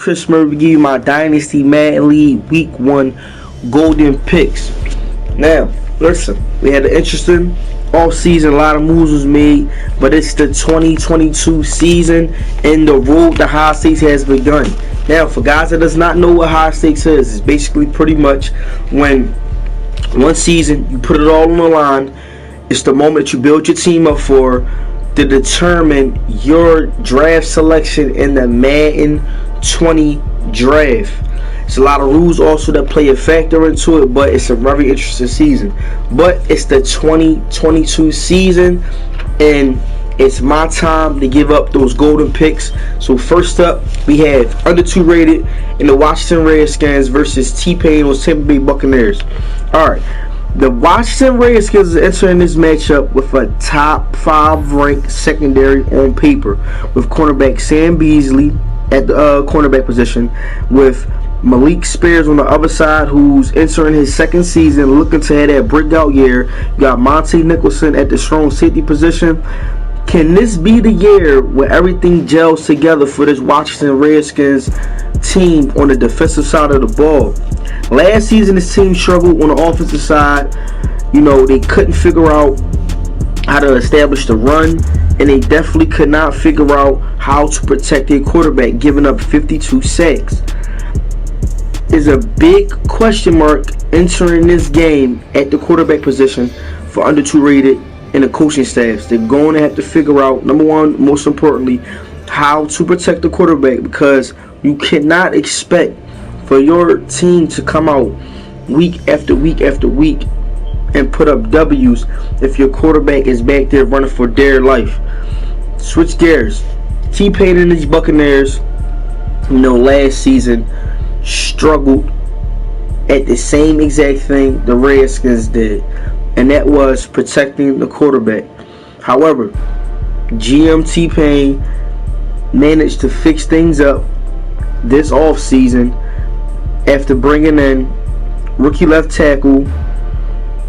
Chris Murphy, give you my Dynasty Madden League Week 1 Golden Picks. Now, listen, we had an interesting off-season. A lot of moves was made, but it's the 2022 season, and the road to high stakes has begun. Now, for guys that does not know what high stakes is, it's basically pretty much when one season you put it all on the line. It's the moment you build your team up for to determine your draft selection in the Madden 20 draft. There's a lot of rules also that play a factor into it, but it's a very interesting season. But it's the 2022 season, and it's my time to give up those golden picks. So first up, we have under 2 rated in the Washington Redskins versus T-Pain on Tampa Bay Buccaneers. Alright, the Washington Redskins are entering this matchup with a top 5 ranked secondary on paper, with cornerback Sam Beasley at the cornerback position, with Malik Spears on the other side, who's entering his second season, looking to have that breakout year. You got Monte Nicholson at the strong safety position. Can this be the year where everything gels together for this Washington Redskins team on the defensive side of the ball? Last season, this team struggled on the offensive side. You know, they couldn't figure out how to establish the run, and they definitely could not figure out how to protect their quarterback, giving up 52 sacks. Is a big question mark entering this game at the quarterback position for under 2 rated and the coaching staffs. They're going to have to figure out, number one, most importantly, how to protect the quarterback, because you cannot expect for your team to come out week after week after week and put up W's if your quarterback is back there running for dear life. Switch gears. T-Pain and these Buccaneers, last season struggled at the same exact thing the Redskins did, and that was protecting the quarterback. However, GM T-Pain managed to fix things up this offseason after bringing in rookie left tackle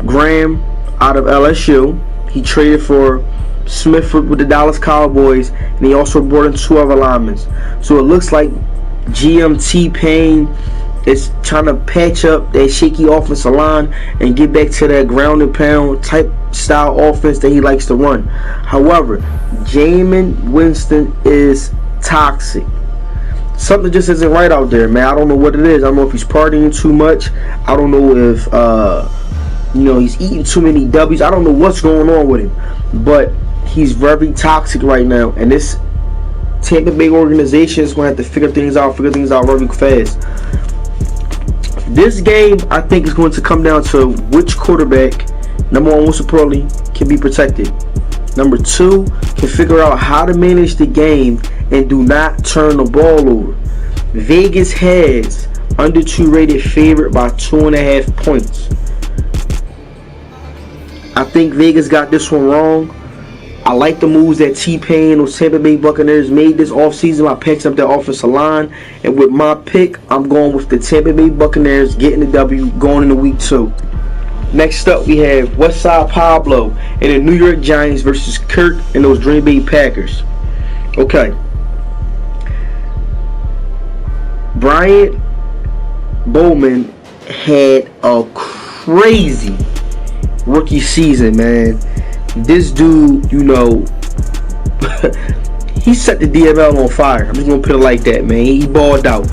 Graham out of LSU. He traded for Smith with the Dallas Cowboys, and he also brought in 2 other linemen. So it looks like GM T-Pain is trying to patch up that shaky offensive line and get back to that ground and pound type style offense that he likes to run. However, Jameis Winston is toxic. Something just isn't right out there, man. I don't know what it is. I don't know if he's partying too much. I don't know if he's eating too many W's. I don't know what's going on with him, but he's very toxic right now, and this Tampa Bay organization is going to have to figure things out very fast. This game, I think, is going to come down to which quarterback, number one, most importantly, can be protected. Number 2, can figure out how to manage the game and do not turn the ball over. Vegas has under 2 rated favorite by 2.5 points. I think Vegas got this one wrong. I like the moves that T-Pain or Tampa Bay Buccaneers made this offseason by picking up their offensive line. And with my pick, I'm going with the Tampa Bay Buccaneers getting the W going into week 2. Next up, we have Westside Pablo and the New York Giants versus Kirk and those Green Bay Packers. Okay. Brian Bowman had a crazy rookie season, man. This dude, he set the DML on fire. I'm just gonna put it like that, man. He balled out.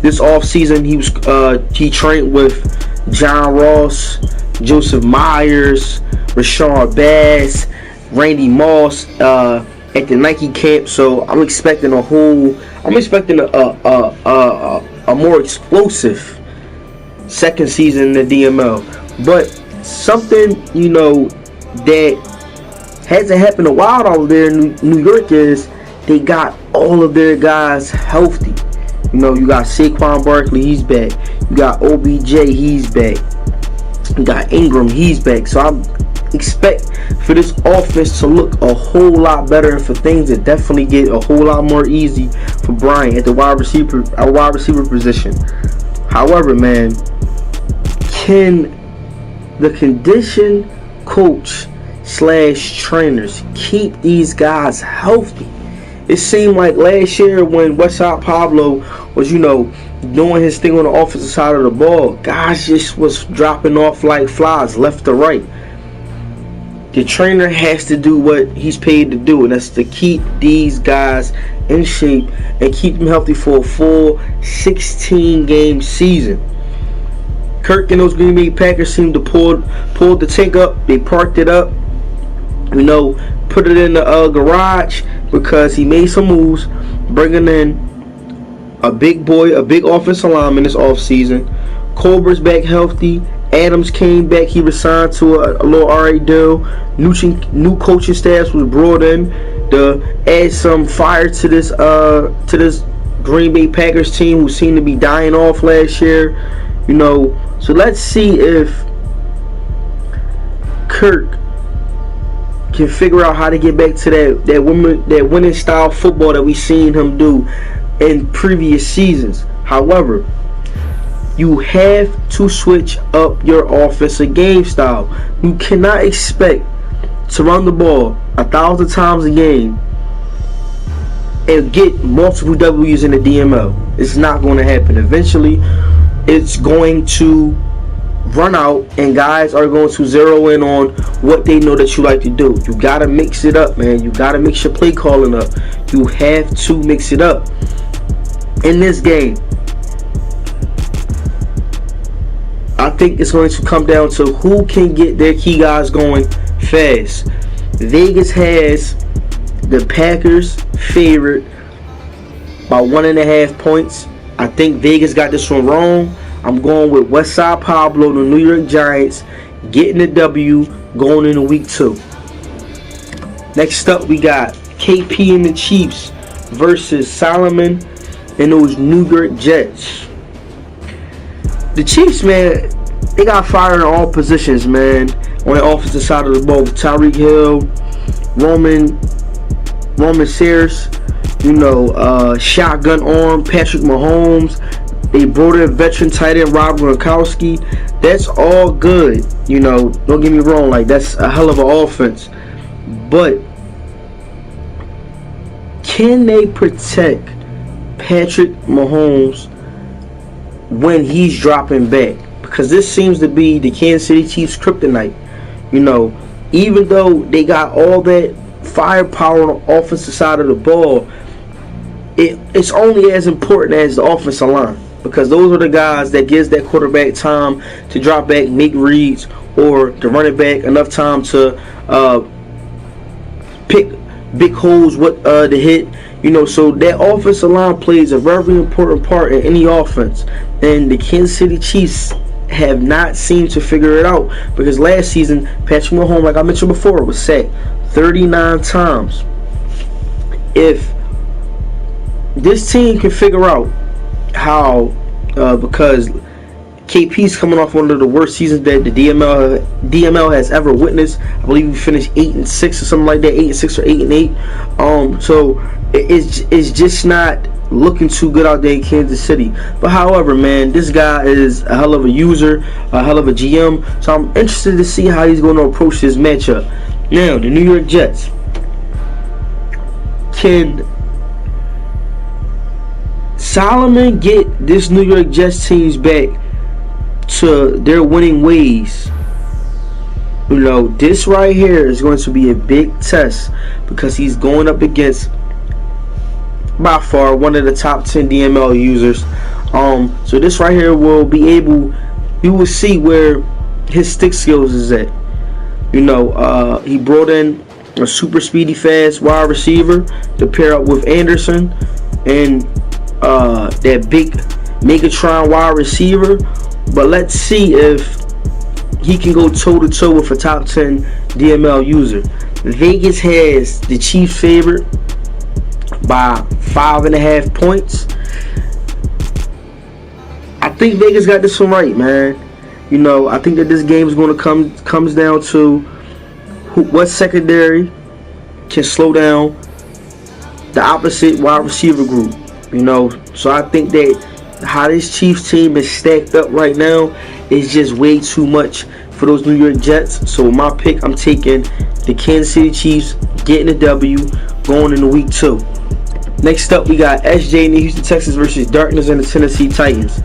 This off season, he trained with John Ross, Joseph Myers, Rashard Bass, Randy Moss at the Nike camp. So I'm expecting a more explosive second season in the DML. But something that hasn't happened a while out there in New York is they got all of their guys healthy. You got Saquon Barkley, he's back. You got OBJ, he's back. You got Ingram, he's back. So I expect for this offense to look a whole lot better, and for things to definitely get a whole lot more easy for Brian at the wide receiver position. However, man, can the condition coach / trainers keep these guys healthy it seemed like last year when Westside Pablo was, doing his thing on the offensive side of the ball, guys just was dropping off like flies left to right. The trainer has to do what he's paid to do, and that's to keep these guys in shape and keep them healthy for a full 16-game season. Kirk and those Green Bay Packers seemed to pull the tank up. They parked it up, put it in the garage, because he made some moves, bringing in a big offensive lineman this offseason. Colbert's back healthy. Adams came back. He was signed to a little RA deal. New coaching staffs was brought in to add some fire to this Green Bay Packers team, who seemed to be dying off last year. So let's see if Kirk can figure out how to get back to that winning style football that we seen him do in previous seasons. However, you have to switch up your offensive game style. You cannot expect to run the ball 1,000 times a game and get multiple W's in the DML. It's not going to happen. Eventually, it's going to run out, and guys are going to zero in on what they know that you like to do. You got to mix it up, man. You got to mix your play calling up. You have to mix it up. In this game, I think it's going to come down to who can get their key guys going fast. Vegas has the Packers favored by 1.5 points. I think Vegas got this one wrong. I'm going with Westside Pablo, the New York Giants, getting the W going into week 2. Next up, we got KP and the Chiefs versus Solomon and those New York Jets. The Chiefs, man, they got fire in all positions, man. On the offensive side of the ball, Tyreek Hill, Roman Sayers, shotgun arm, Patrick Mahomes. They brought in veteran tight end Rob Gronkowski. That's all good. Don't get me wrong, like, that's a hell of an offense. But can they protect Patrick Mahomes when he's dropping back? Because this seems to be the Kansas City Chiefs' kryptonite. Even though they got all that firepower on the offensive side of the ball, it's only as important as the offensive line, because those are the guys that gives that quarterback time to drop back, make reads, or the running back enough time to pick big holes with the hit. So that offensive line plays a very important part in any offense, and the Kansas City Chiefs have not seemed to figure it out, because last season Patrick Mahomes, like I mentioned before, was sacked 39 times. If this team can figure out how, because KP's coming off one of the worst seasons that the DML has ever witnessed. I believe we finished 8-6 or something like that, 8-6 or 8-8. So it's just not looking too good out there in Kansas City. But however, man, this guy is a hell of a user, a hell of a GM. So I'm interested to see how he's going to approach this matchup. Now, the New York Jets. Can Solomon get this New York Jets teams back to their winning ways? This right here is going to be a big test, because he's going up against, by far, one of the top 10 DML users. So this right here will be able, you will see where his stick skills is at. He brought in a super speedy, fast wide receiver to pair up with Anderson, and that big Megatron wide receiver. But let's see if he can go toe-to-toe with a top 10 DML user. Vegas has the Chiefs favored by 5.5 points. I think Vegas got this one right, man. I think that this game is going to comes down to what secondary can slow down the opposite wide receiver group. So I think that how this Chiefs team is stacked up right now is just way too much for those New York Jets. So my pick, I'm taking the Kansas City Chiefs getting a W going into week 2. Next up, we got SJ and the Houston Texans versus Darkness and the Tennessee Titans.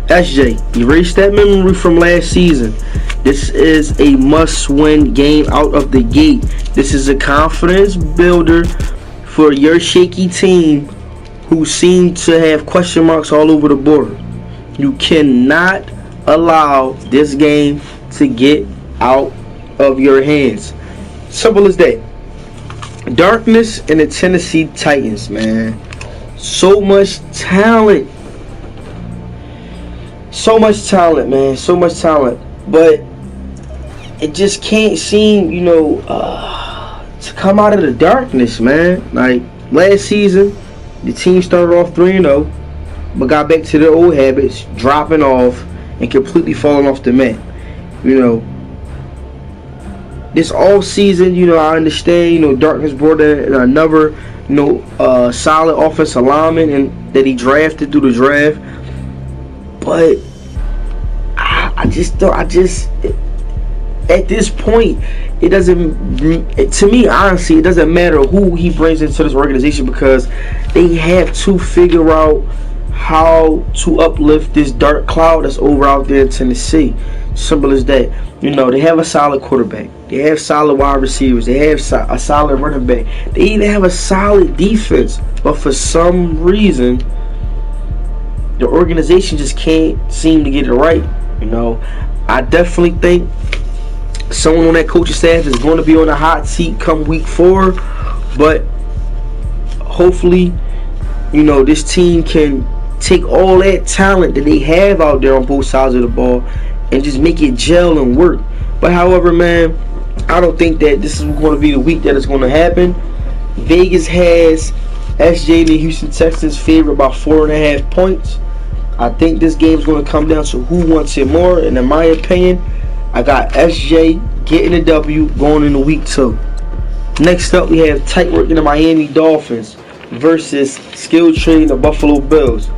SJ, erase that memory from last season. This is a must-win game out of the gate. This is a confidence builder for your shaky team who seem to have question marks all over the board. You cannot allow this game to get out of your hands. Simple as that. Darkness and the Tennessee Titans, man. So much talent. So much talent, man. So much talent. But it just can't seem, to come out of the darkness, man. Like, last season, the team started off 3-0, but got back to their old habits, dropping off and completely falling off the mat. This all season, I understand, Darkness brought in another, solid offensive lineman and that he drafted through the draft. But I just at this point, it doesn't, to me, honestly, it doesn't matter who he brings into this organization, because they have to figure out how to uplift this dark cloud that's over out there in Tennessee. Simple as that. They have a solid quarterback. They have solid wide receivers. They have a solid running back. They even have a solid defense. But for some reason, the organization just can't seem to get it right. I definitely think someone on that coaching staff is going to be on the hot seat come week 4. But hopefully, this team can take all that talent that they have out there on both sides of the ball and just make it gel and work. But however, man, I don't think that this is going to be the week that it's going to happen. Vegas has SJ and the Houston Texans favored by 4.5 points. I think this game is going to come down to who wants it more. And in my opinion, I got SJ getting the W going into week 2. Next up, we have tight work in the Miami Dolphins versus skill trading the Buffalo Bills.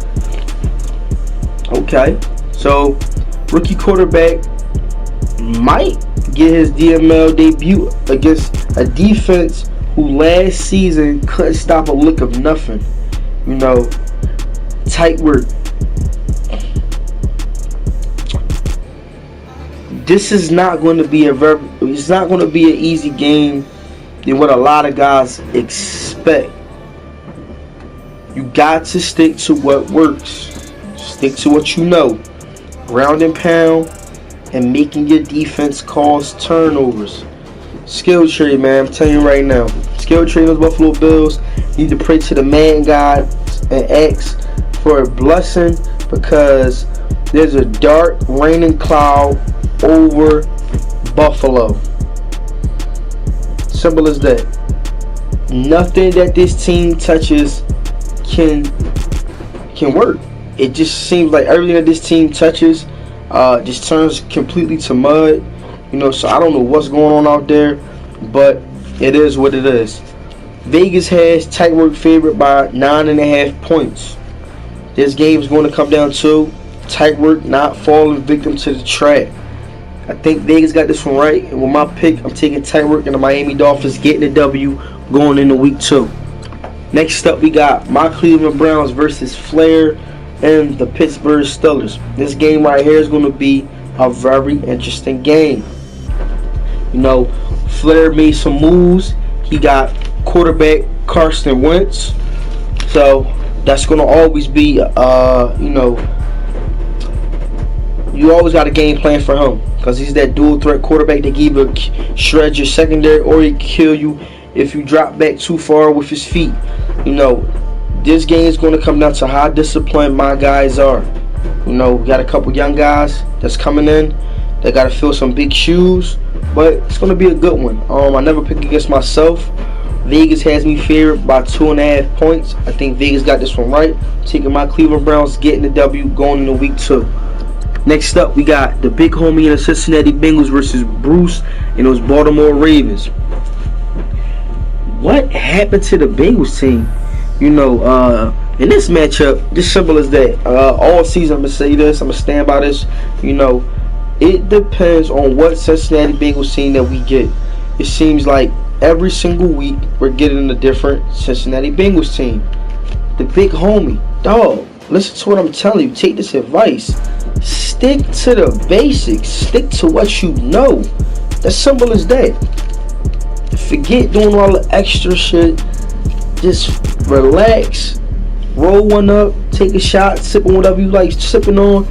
Okay, so rookie quarterback might get his DML debut against a defense who last season couldn't stop a lick of nothing. Tight work. This is not going to be it's not going to be an easy game than what a lot of guys expect. You got to stick to what works. Stick to what you know. Ground and pound and making your defense cause turnovers. Skill trade, man. I'm telling you right now. Skill trade those Buffalo Bills. You need to pray to the man God and ask for a blessing, because there's a dark raining cloud over Buffalo. Simple as that. Nothing that this team touches can work. It just seems like everything that this team touches just turns completely to mud. So I don't know what's going on out there, but it is what it is. Vegas has tight work favorite by 9.5 points. This game is going to come down to tight work not falling victim to the trap. I think Vegas got this one right, and with my pick, I'm taking tight work and the Miami Dolphins getting the W going into week 2. Next up, we got my Cleveland Browns versus Flair and the Pittsburgh Steelers. This game right here is going to be a very interesting game. Flair made some moves. He got quarterback Carson Wentz, so that's going to always be, you always got a game plan for him, because he's that dual threat quarterback that can either shred your secondary or he kill you if you drop back too far with his feet. This game is going to come down to how disciplined my guys are. We got a couple young guys that's coming in. They got to fill some big shoes, but it's going to be a good one. I never pick against myself. Vegas has me favored by 2.5 points. I think Vegas got this one right. Taking my Cleveland Browns, getting the W going into week 2. Next up, we got the big homie in the Cincinnati Bengals versus Bruce and those Baltimore Ravens. What happened to the Bengals team? In this matchup, just simple as that. All season, I'm going to say this. I'm going to stand by this. It depends on what Cincinnati Bengals team that we get. It seems like every single week we're getting a different Cincinnati Bengals team. The big homie, dog, listen to what I'm telling you. Take this advice. Stick to the basics. Stick to what you know. As simple as that. Forget doing all the extra shit. Just relax. Roll one up. Take a shot. Sip on whatever you like sipping on.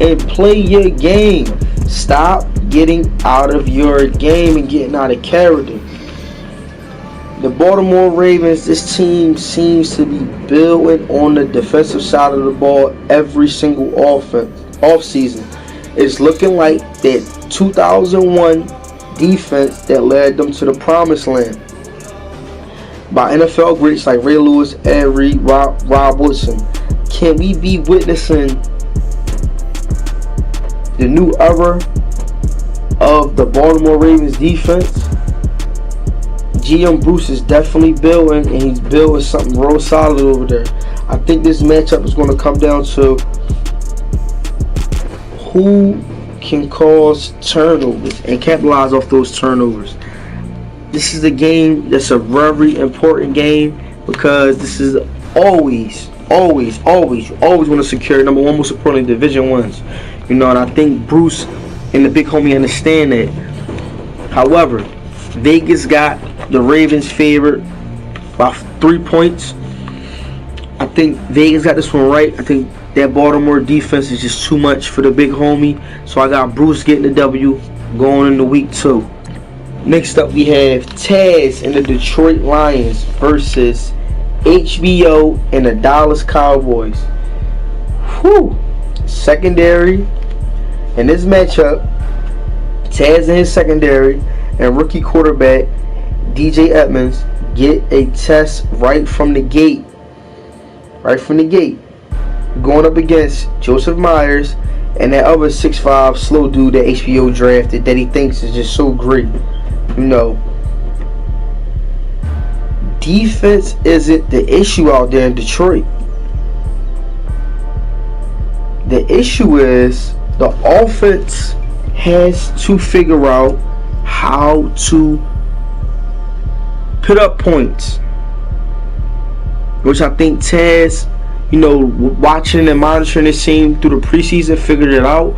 And play your game. Stop getting out of your game and getting out of character. The Baltimore Ravens, this team seems to be building on the defensive side of the ball every single offseason. It's looking like that 2001 defense that led them to the promised land by NFL greats like Ray Lewis, Ed Reed, Rob Woodson. Can we be witnessing the new era of the Baltimore Ravens defense? GM Bruce is definitely building, and he's building something real solid over there. I think this matchup is going to come down to who can cause turnovers and capitalize off those turnovers. This is a game that's a very important game because this is always want to secure number one, most importantly, Division Ones. You know, and I think Bruce and the big homie understand that. However, Vegas got the Ravens favored by 3 points. I think Vegas got this one right. I think that Baltimore defense is just too much for the big homie. So I got Bruce getting the W going into week 2. Next up, we have Taz and the Detroit Lions versus HBO and the Dallas Cowboys. Whew. Secondary. In this matchup, Taz and his secondary and rookie quarterback DJ Edmonds get a test right from the gate. Going up against Joseph Myers and that other 6'5" slow dude that HBO drafted that he thinks is just so great. You know, defense isn't the issue out there in Detroit. The issue is the offense has to figure out how to put up points, which I think Taz, you know, watching and monitoring this team through the preseason, figured it out.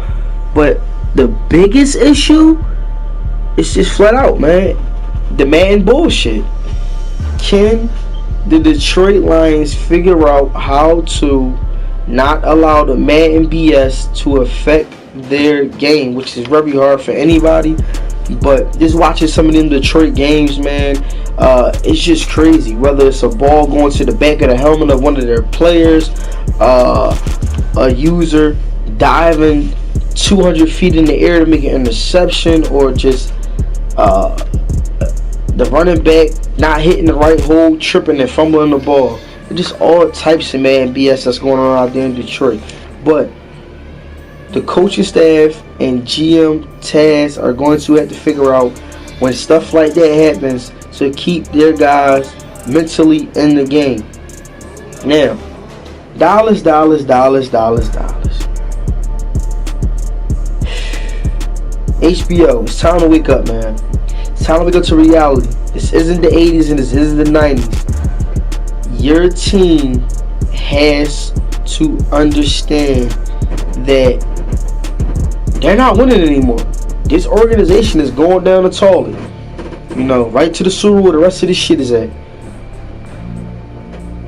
But the biggest issue is just flat out, man, the man bullshit. Can the Detroit Lions figure out how to not allow the Madden BS to affect their game, which is very hard for anybody. But just watching some of them Detroit games, man, it's just crazy. Whether it's a ball going to the back of the helmet of one of their players, a user diving 200 feet in the air to make an interception, or just the running back not hitting the right hole, tripping and fumbling the ball. Just all types of man BS that's going on out there in Detroit. But the coaching staff and GM Taz are going to have to figure out when stuff like that happens to keep their guys mentally in the game. Now, Dallas. HBO, it's time to wake up, man. It's time to wake up to reality. This isn't the 80s and this isn't the 90s. Your team has to understand that they're not winning anymore. This organization is going down the toilet. You know, right to the sewer where the rest of this shit is at.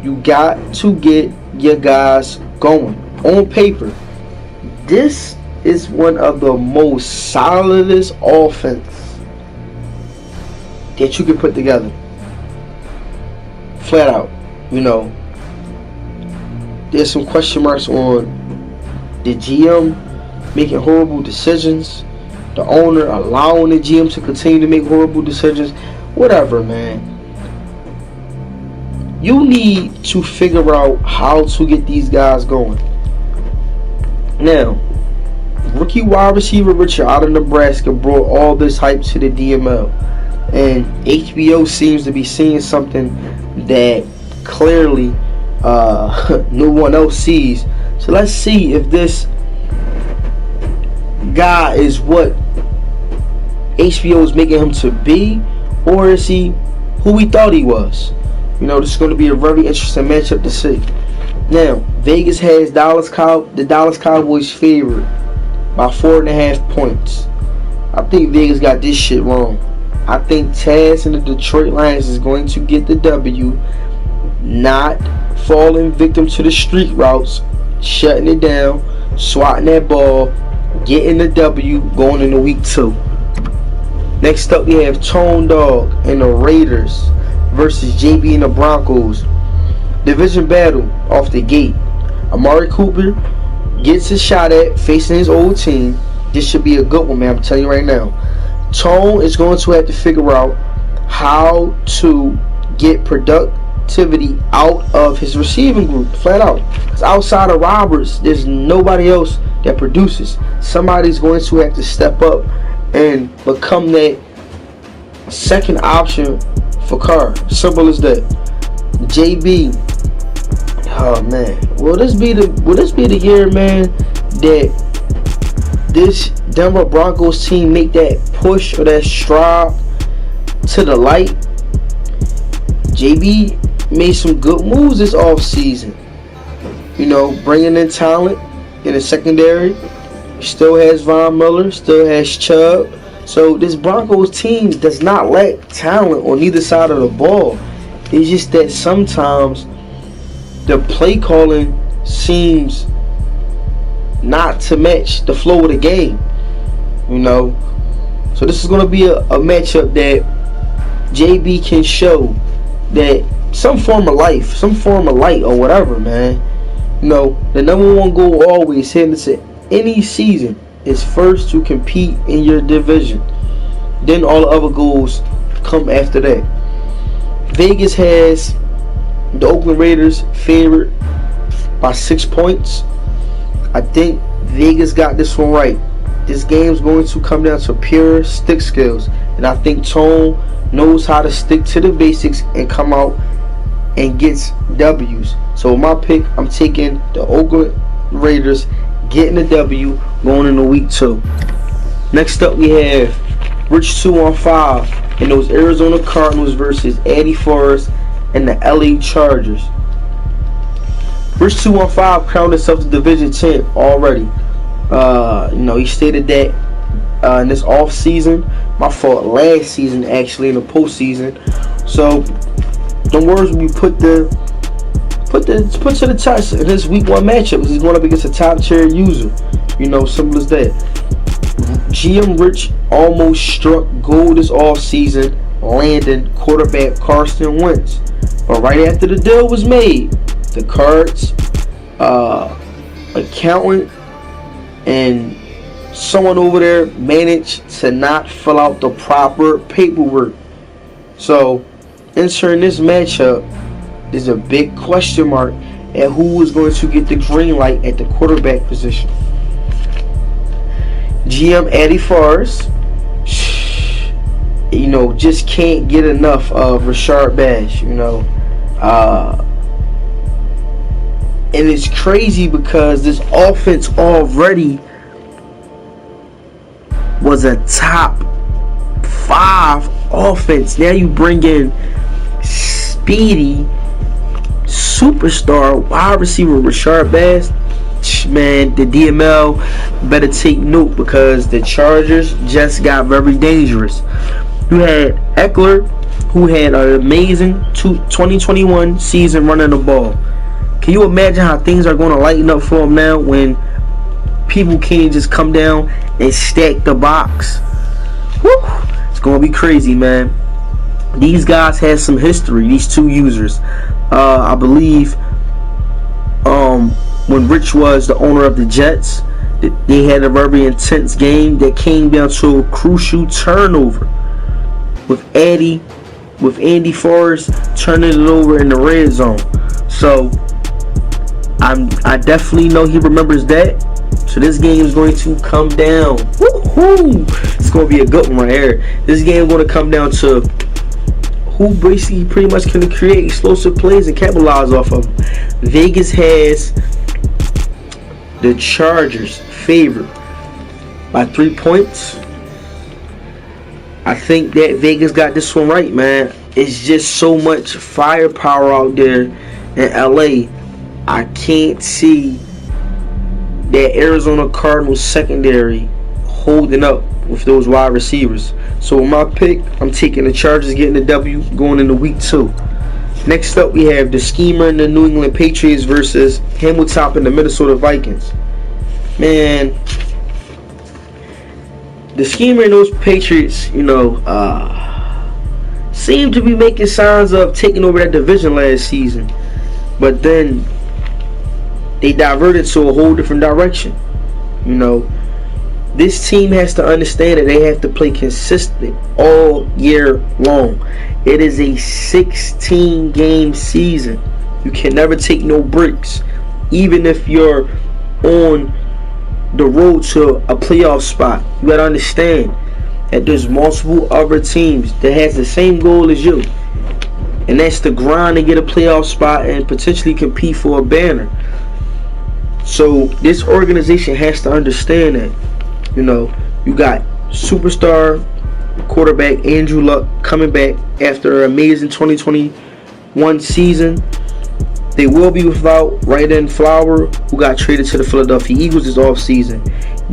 You got to get your guys going. On paper, this is one of the most solidest offense that you can put together. Flat out. You know, there's some question marks on the GM making horrible decisions, the owner allowing the GM to continue to make horrible decisions, whatever, man. You need to figure out how to get these guys going. Now, rookie wide receiver Richard out of Nebraska brought all this hype to the DML, and HBO seems to be seeing something that clearly no one else sees. So let's see if this guy is what HBO is making him to be, or is he who we thought he was? This is going to be a very interesting matchup to see. Now, Vegas has the Dallas Cowboys favored by 4.5 points. I think Vegas got this shit wrong. I think Taz and the Detroit Lions is going to get the W, not falling victim to the street routes, shutting it down, swatting that ball, getting the W, going into week 2. Next up, we have Tone Dog and the Raiders versus JB and the Broncos. Division battle off the gate. Amari Cooper gets a shot at facing his old team. This should be a good one, man. I'm telling you right now. Tone is going to have to figure out how to get productivity out of his receiving group, flat out. Because outside of Roberts, there's nobody else that produces. Somebody's going to have to step up and become that second option for Carr. Simple as that. JB, oh man, will this be the year, man, that this Denver Broncos team make that push or that stride to the light? JB made some good moves this offseason. Bringing in talent in the secondary. Still has Von Miller, still has Chubb. So this Broncos team does not lack talent on either side of the ball. It's just that sometimes the play calling seems not to match the flow of the game. So this is going to be a matchup that JB can show that some form of life, some form of light or whatever, man. The number one goal always heading to any season is first to compete in your division. Then all the other goals come after that. Vegas has the Oakland Raiders favored by 6 points. I think Vegas got this one right. This game's going to come down to pure stick skills. And I think Tone knows how to stick to the basics and come out and gets W's. So with my pick, I'm taking the Oakland Raiders getting the W going into week 2. Next up, we have Rich 215 and those Arizona Cardinals versus Eddie Forrest and the LA Chargers. Rich 215 crowned himself the division champ already. He stated that in this off season, last season actually, in the postseason. So the words will be put to the test in this week 1 matchup, because he's going up against a top tier user. Simple as that. GM Rich almost struck gold this offseason, landing quarterback Carson Wentz. But right after the deal was made, the Cards accountant and someone over there managed to not fill out the proper paperwork. So entering this matchup, there's a big question mark at who is going to get the green light at the quarterback position. GM Eddie Forrest, just can't get enough of Rashard Bash, and it's crazy because this offense already was a top 5 offense. Now you bring in speedy superstar wide receiver Rashard Bass. Man, the DML better take note, because the Chargers just got very dangerous. You had Eckler, who had an amazing 2021 season running the ball. Can you imagine how things are going to lighten up for him now when people can't just come down and stack the box? Woo! It's going to be crazy, man. These guys had some history, these two users. I believe when Rich was the owner of the Jets, they had a very intense game that came down to a crucial turnover with Andy Forrest turning it over in the red zone. So I definitely know he remembers that. So this game is going to come down. Woo-hoo! It's going to be a good one right here. This game is going to come down to who basically pretty much can create explosive plays and capitalize off of them. Vegas has the Chargers favored by 3 points. I I think that Vegas got this one right, man. It's just so much firepower out there in LA. I can't see that Arizona Cardinals secondary holding up with those wide receivers. So with my pick, I'm taking the Chargers getting the W going into week 2. Next up, we have the schemer in the New England Patriots versus Hamilton and the Minnesota Vikings. Man, the schemer in those Patriots, seemed to be making signs of taking over that division last season. But then they diverted to a whole different direction. This team has to understand that they have to play consistent all year long. It is a 16-game season. You can never take no breaks. Even if you're on the road to a playoff spot, you gotta understand that there's multiple other teams that has the same goal as you. And that's to grind and get a playoff spot and potentially compete for a banner. So this organization has to understand that. You got superstar quarterback Andrew Luck coming back after an amazing 2021 season. They will be without Ryden Flower, who got traded to the Philadelphia Eagles this offseason.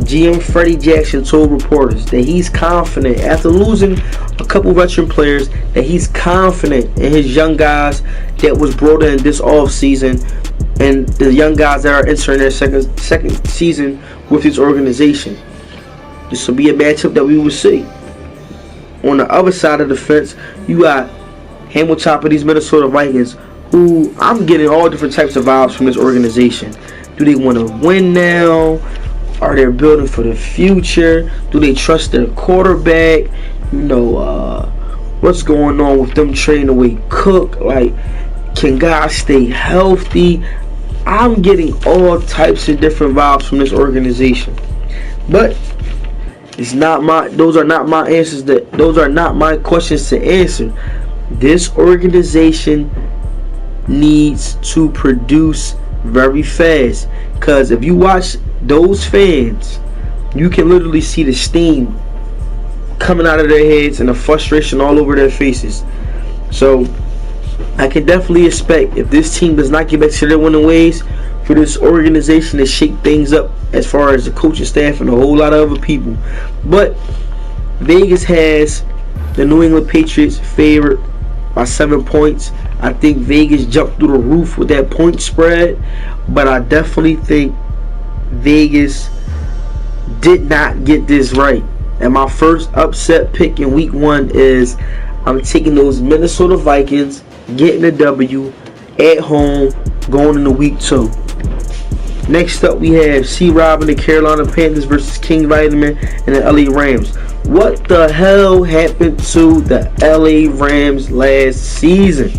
GM Freddie Jackson told reporters that he's confident, after losing a couple veteran players, that he's confident in his young guys that was brought in this offseason and the young guys that are entering their second season with his organization. This will be a matchup that we will see. On the other side of the fence, you got Hamilton and these Minnesota Vikings, who I'm getting all different types of vibes from this organization. Do they want to win now? Are they building for the future? Do they trust their quarterback? What's going on with them trading away Cook? Like, can guys stay healthy? I'm getting all types of different vibes from this organization. But those are not my answers. Those are not my questions to answer. This organization needs to produce very fast, because if you watch those fans, you can literally see the steam coming out of their heads and the frustration all over their faces. So I can definitely expect, if this team does not get back to their winning ways, for this organization to shake things up as far as the coaching staff and a whole lot of other people. But Vegas has the New England Patriots favored by 7 points. I think Vegas jumped through the roof with that point spread, but I definitely think Vegas did not get this right. And my first upset pick in week 1 is I'm taking those Minnesota Vikings getting a W at home going into week 2. Next up, we have C-Rob and the Carolina Panthers versus King Vitamin and the LA Rams. What the hell happened to the LA Rams last season?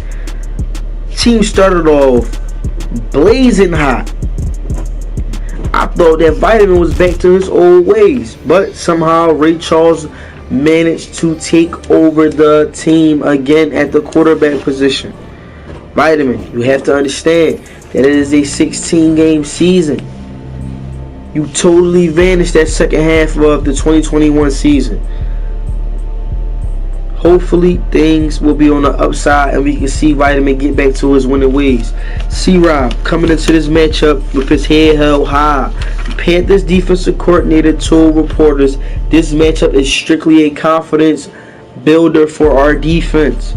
Team started off blazing hot. I thought that Vitamin was back to his old ways, but somehow Ray Charles managed to take over the team again at the quarterback position. Vitamin, you have to understand that it is a 16-game season. You totally vanished that second half of the 2021 season. Hopefully things will be on the upside and we can see Vitamin get back to his winning ways. C-Rob coming into this matchup with his head held high. The Panthers defensive coordinator told reporters this matchup is strictly a confidence builder for our defense.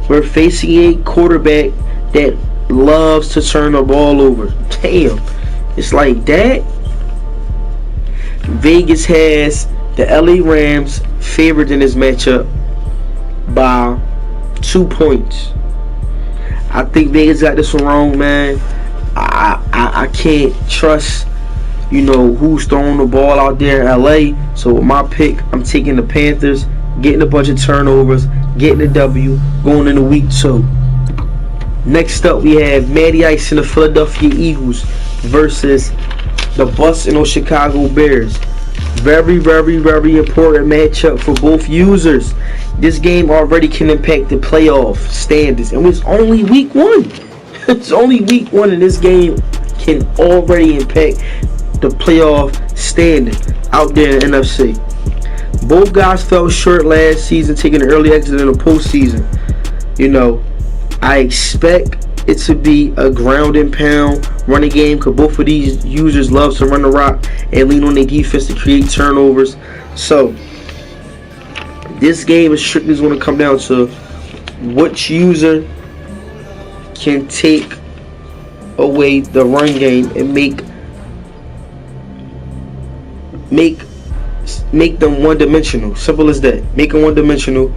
We're facing a quarterback that loves to turn the ball over. Damn, it's like that. Vegas has the LA Rams favored in this matchup by 2 points. I think Vegas got this one wrong, man. I can't trust, who's throwing the ball out there in LA. So with my pick, I'm taking the Panthers, getting a bunch of turnovers, getting a W, going into week 2. Next up, we have Matty Ice and the Philadelphia Eagles versus the Bucs and the Chicago Bears. Very, very, very important matchup for both users. This game already can impact the playoff standings, and it's only week 1. It's only week 1, and this game can already impact the playoff standing out there in the NFC. Both guys fell short last season, taking an early exit in the postseason. I expect it to be a ground and pound running game because both of these users love to run the rock and lean on their defense to create turnovers. So this game is strictly going to come down to which user can take away the run game and make them one-dimensional. Simple as that. Make them one-dimensional.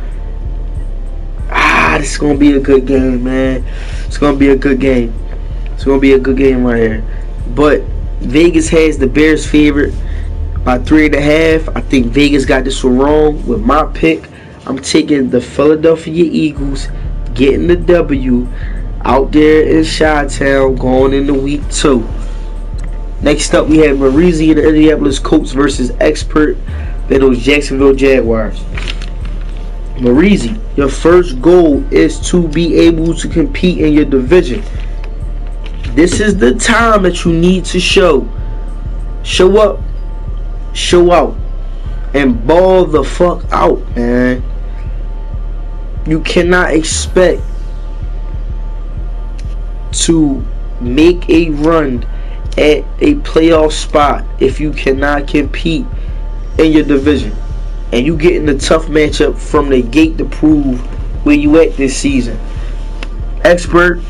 This is going to be a good game, man. It's going to be a good game. It's going to be a good game right here. But Vegas has the Bears favorite by 3.5. I think Vegas got this one wrong. With my pick, I'm taking the Philadelphia Eagles getting the W out there in Chi-Town going into week 2. Next up, we have Marizzi and the Indianapolis Colts versus Expert and those Jacksonville Jaguars. Marizzi, your first goal is to be able to compete in your division. This is the time that you need to show up, show out, and ball the fuck out, man. You cannot expect to make a run at a playoff spot if you cannot compete in your division. And you getting a tough matchup from the gate to prove where you at this season. Expert,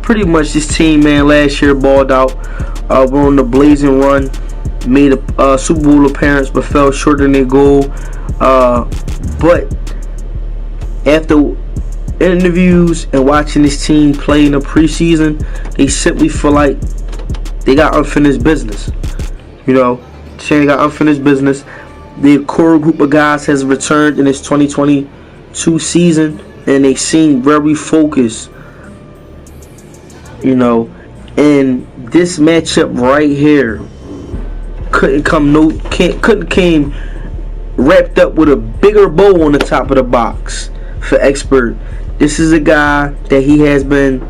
pretty much this team, man, last year balled out. Were on the blazing run, made a Super Bowl appearance, but fell short in their goal. But after interviews and watching this team play in the preseason, they simply feel like they got unfinished business. Saying they got unfinished business. The core group of guys has returned in this 2022 season, and they seem very focused. And this matchup right here couldn't came wrapped up with a bigger bow on the top of the box for Expert. This is a guy that he has been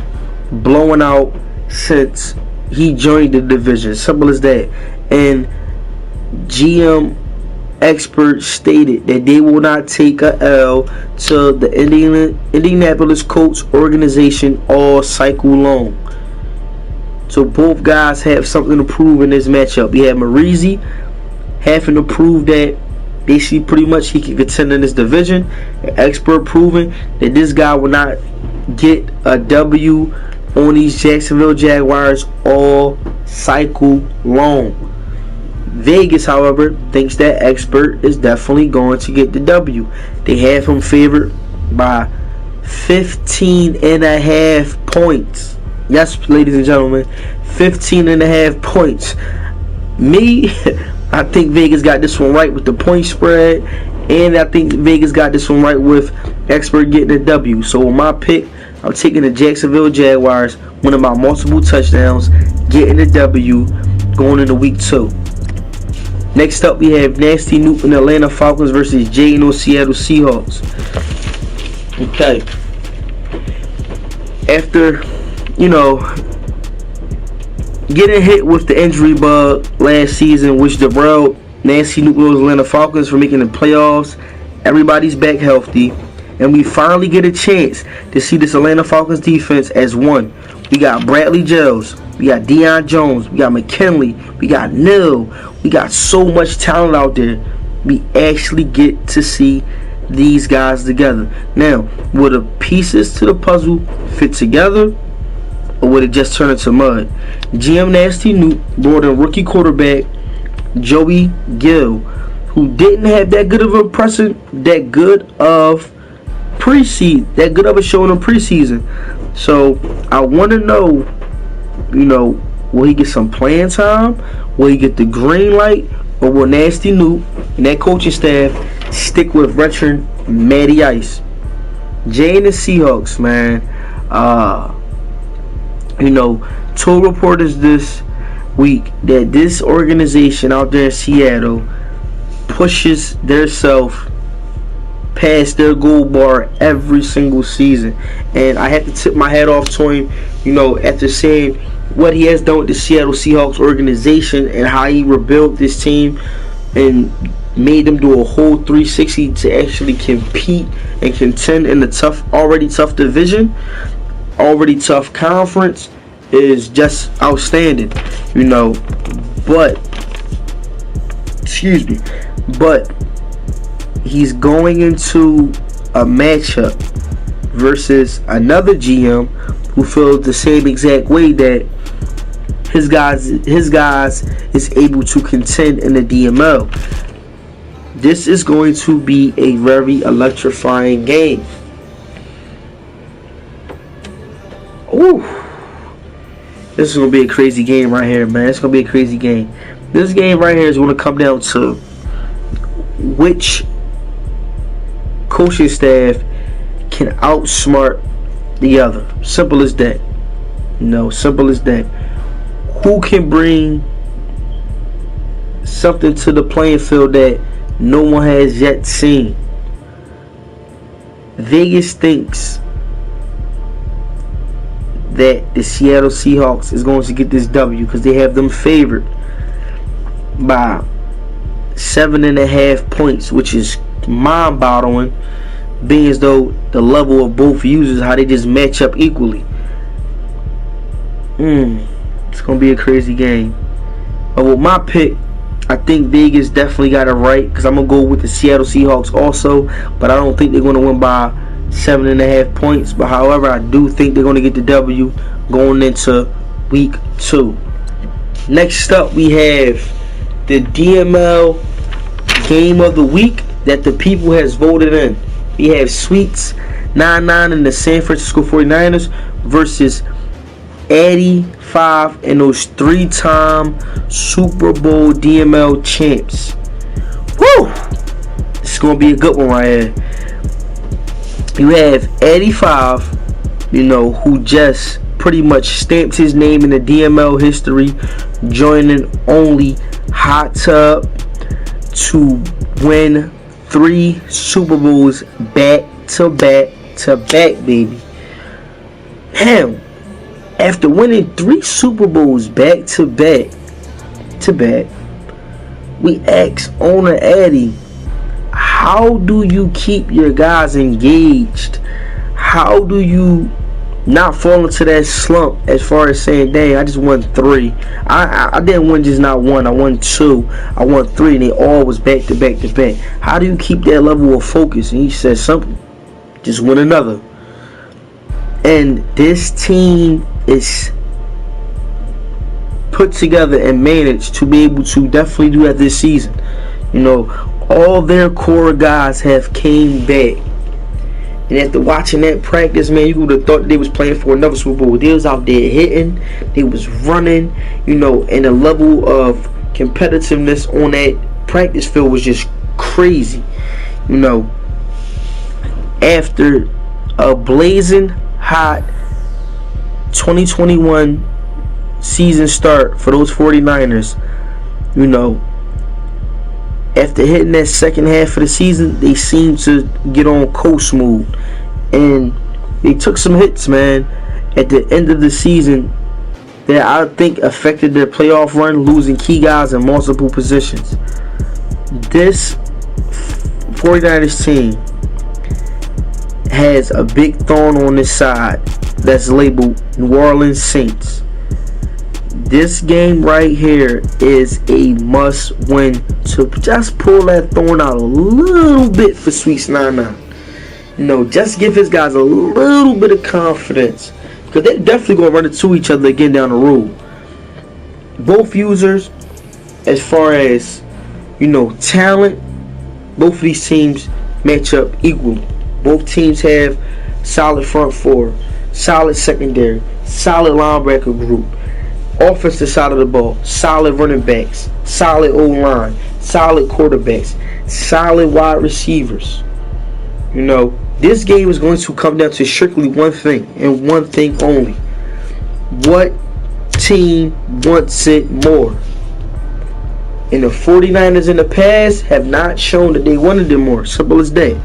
blowing out since he joined the division. Simple as that. And GM Expert stated that they will not take a L to the Indianapolis Colts organization all cycle long. So both guys have something to prove in this matchup. You have Marizzi having to prove that they see pretty much he can contend in this division. And Expert proving that this guy will not get a W on these Jacksonville Jaguars all cycle long. Vegas, however, thinks that Expert is definitely going to get the W. They have him favored by 15.5 points. Yes, ladies and gentlemen, 15.5 points. Me, I think Vegas got this one right with the point spread, and I think Vegas got this one right with Expert getting the W. So with my pick, I'm taking the Jacksonville Jaguars, winning by multiple touchdowns, getting the W, going into week 2. Next up, we have Nasty Newt and Atlanta Falcons versus Jaden on Seattle Seahawks. Okay. After, getting hit with the injury bug last season, which derailed Nasty Newt and Atlanta Falcons from making the playoffs, everybody's back healthy. And we finally get a chance to see this Atlanta Falcons defense as one. We got Bradley Giles, we got Deion Jones, we got McKinley, we got Neal. We got so much talent out there. We actually get to see these guys together. Now, will the pieces to the puzzle fit together, or would it just turn into mud? GM Nasty Newt brought in rookie quarterback Joey Gill, who didn't have that good of a showing in preseason. So I want to know, will he get some playing time? Will he get the green light? Or will Nasty Newt and that coaching staff stick with veteran Matty Ice? Jay and the Seahawks, man. Told reporters this week that this organization out there in Seattle pushes their self past their goal bar every single season, and I have to tip my hat off to him, after seeing what he has done with the Seattle Seahawks organization and how he rebuilt this team and made them do a whole 360 to actually compete and contend in the already tough division, already tough conference, is just outstanding, you know. But he's going into a matchup versus another GM who feels the same exact way, that his guys is able to contend in the DML. This is going to be a very electrifying game. Ooh, this is gonna be a crazy game right here, man. It's gonna be a crazy game. This game right here is gonna come down to which coaching staff can outsmart the other. Simple as that. Simple as that. Who can bring something to the playing field that no one has yet seen? Vegas thinks that the Seattle Seahawks is going to get this W because they have them favored by 7.5 points, which is mind-boggling, being as though the level of both users, how they just match up equally. It's going to be a crazy game. But with my pick, I think Vegas definitely got it right, because I'm going to go with the Seattle Seahawks also, but I don't think they're going to win by 7.5 points. But however, I do think they're going to get the W going into week 2. Next up, we have the DML game of the week that the people has voted in. We have Sweets 99 and the San Francisco 49ers versus 85 and those 3-time Super Bowl DML champs. Woo! This is going to be a good one right here. You have 85, who just pretty much stamped his name in the DML history, joining only Hot Tub to win 3 Super Bowls back to back, baby. Damn. After winning 3 Super Bowls back to back, we asked owner Eddie, how do you keep your guys engaged? How do you not fall into that slump as far as saying, dang, I just won 3. I didn't win just not 1, I won 2, I won 3, and they all was back to back to back. How do you keep that level of focus? And he said simple, just win another. And this team is put together and managed to be able to definitely do that this season. All their core guys have came back. And after watching that practice, man, you would have thought they was playing for another Super Bowl. They was out there hitting, they was running, and the level of competitiveness on that practice field was just crazy. After a blazing hot 2021 season start for those 49ers, after hitting that second half of the season, they seemed to get on coast mode. And they took some hits, man, at the end of the season that I think affected their playoff run, losing key guys in multiple positions. This 49ers team has a big thorn on this side that's labeled New Orleans Saints. This game right here is a must win to just pull that thorn out a little bit for Sweets 99. Just give his guys a little bit of confidence, because they're definitely going to run into each other again down the road. Both users, as far as talent, both of these teams match up equally. Both teams have solid front four, solid secondary, solid linebacker group, offensive side of the ball, solid running backs, solid O-line, solid quarterbacks, solid wide receivers. This game is going to come down to strictly one thing and one thing only. What team wants it more? And the 49ers in the past have not shown that they wanted it more. Simple as that.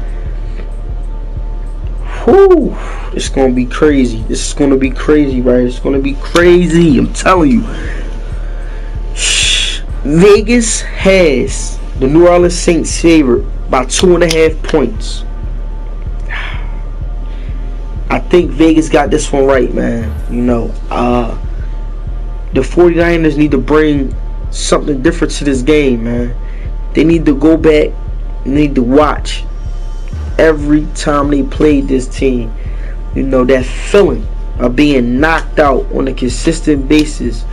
Whew, it's gonna be crazy. This is gonna be crazy, right? It's gonna be crazy. I'm telling you. Vegas has the New Orleans Saints favored by 2.5 points. I think Vegas got this one right, man. You know, the 49ers need to bring something different to this game, man. They need to go back, need to watch every time they played this team. You know, that feeling of being knocked out on a consistent basis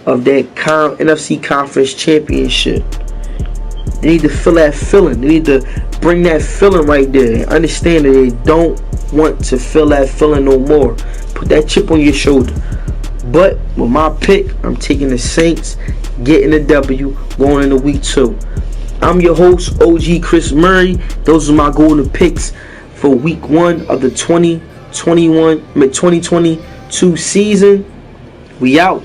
of that NFC Conference Championship. They need to feel that feeling. They need to bring that feeling right there and understand that they don't want to feel that feeling no more. Put that chip on your shoulder. But with my pick, I'm taking the Saints, getting the W, going into week 2. I'm your host, OG Chris Murray. Those are my golden picks for week 1 of the 2022 season. We out.